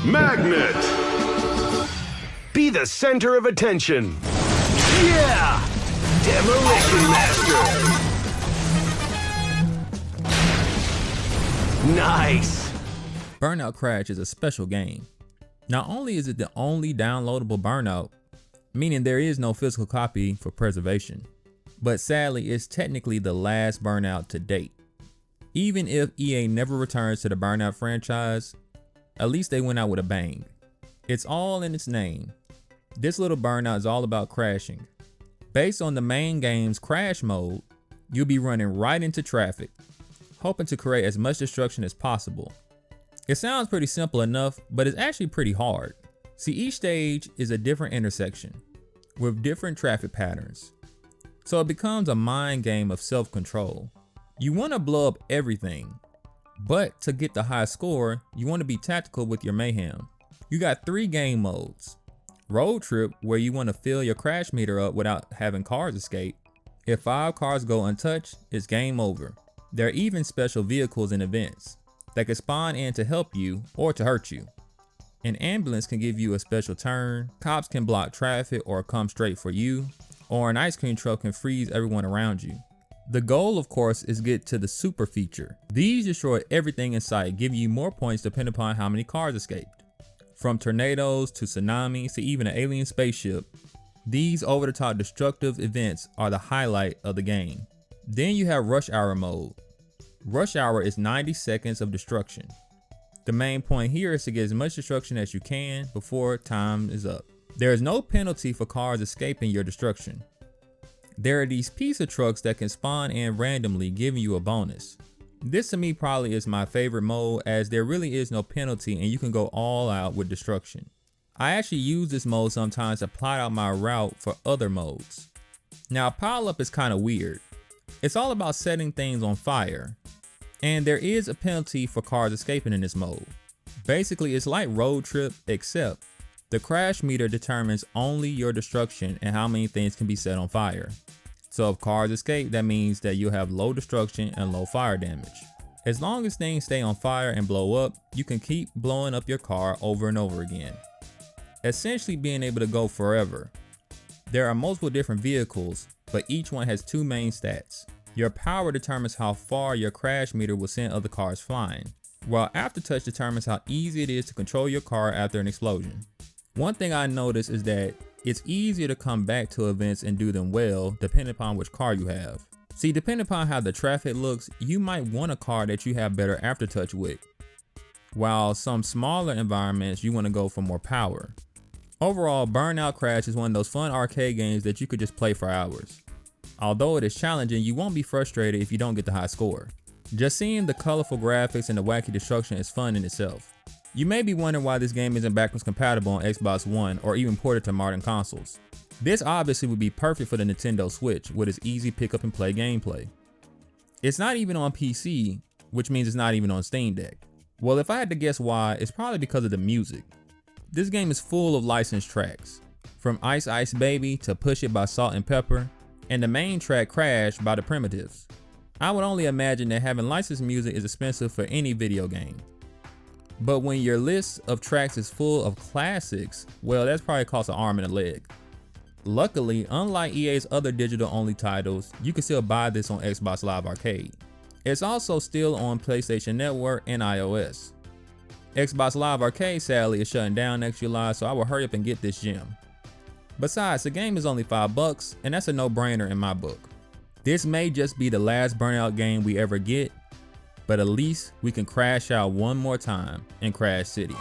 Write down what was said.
Magnet! Be the center of attention. Yeah! Demolition Master! Nice! Burnout Crash is a special game. Not only is it the only downloadable Burnout, meaning there is no physical copy for preservation, but sadly it's technically the last Burnout to date. Even if EA never returns to the Burnout franchise, at least they went out with a bang. It's all in its name. This little Burnout is all about crashing. Based on the main game's crash mode, you'll be running right into traffic, hoping to create as much destruction as possible. It sounds pretty simple enough, but it's actually pretty hard. See, each stage is a different intersection with different traffic patterns. So it becomes a mind game of self-control. You want to blow up everything, but to get the high score, you want to be tactical with your mayhem. You got 3 game modes. Road Trip, where you want to fill your crash meter up without having cars escape. If 5 cars go untouched, it's game over. There are even special vehicles and events that can spawn in to help you or to hurt you. An ambulance can give you a special turn, cops can block traffic or come straight for you, or an ice cream truck can freeze everyone around you. The goal, of course, is get to the super feature. These destroy everything in sight, giving you more points depending upon how many cars escaped. From tornadoes to tsunamis to even an alien spaceship, these over-the-top destructive events are the highlight of the game. Then you have Rush Hour mode. Rush Hour is 90 seconds of destruction. The main point here is to get as much destruction as you can before time is up. There is no penalty for cars escaping your destruction. There are these pizza trucks that can spawn in randomly, giving you a bonus. This to me probably is my favorite mode, as there really is no penalty and you can go all out with destruction. I actually use this mode sometimes to plot out my route for other modes. Now, pile up is kind of weird. It's all about setting things on fire, and there is a penalty for cars escaping in this mode. Basically, it's like Road Trip, except the crash meter determines only your destruction and how many things can be set on fire. So if cars escape, that means that you'll have low destruction and low fire damage. As long as things stay on fire and blow up, you can keep blowing up your car over and over again, essentially being able to go forever. There are multiple different vehicles, but each one has 2 main stats. Your power determines how far your crash meter will send other cars flying, while Aftertouch determines how easy it is to control your car after an explosion. One thing I noticed is that it's easier to come back to events and do them well depending upon which car you have. See, depending upon how the traffic looks, you might want a car that you have better Aftertouch with, while some smaller environments you want to go for more power. Overall, Burnout Crash is one of those fun arcade games that you could just play for hours. Although it is challenging, you won't be frustrated if you don't get the high score. Just seeing the colorful graphics and the wacky destruction is fun in itself. You may be wondering why this game isn't backwards compatible on Xbox One or even ported to modern consoles. This obviously would be perfect for the Nintendo Switch with its easy pick up and play gameplay. It's not even on PC, which means it's not even on Steam Deck. Well, if I had to guess why, it's probably because of the music. This game is full of licensed tracks, from Ice Ice Baby to Push It by Salt and Pepper, and the main track Crash by the Primitives. I would only imagine that having licensed music is expensive for any video game. But when your list of tracks is full of classics, well, that's probably cost an arm and a leg. Luckily, unlike EA's other digital-only titles, you can still buy this on Xbox Live Arcade. It's also still on PlayStation Network and iOS. Xbox Live Arcade sadly is shutting down next July, so I will hurry up and get this gem. Besides, the game is only $5, and that's a no-brainer in my book. This may just be the last Burnout game we ever get, but at least we can crash out one more time in Crash City.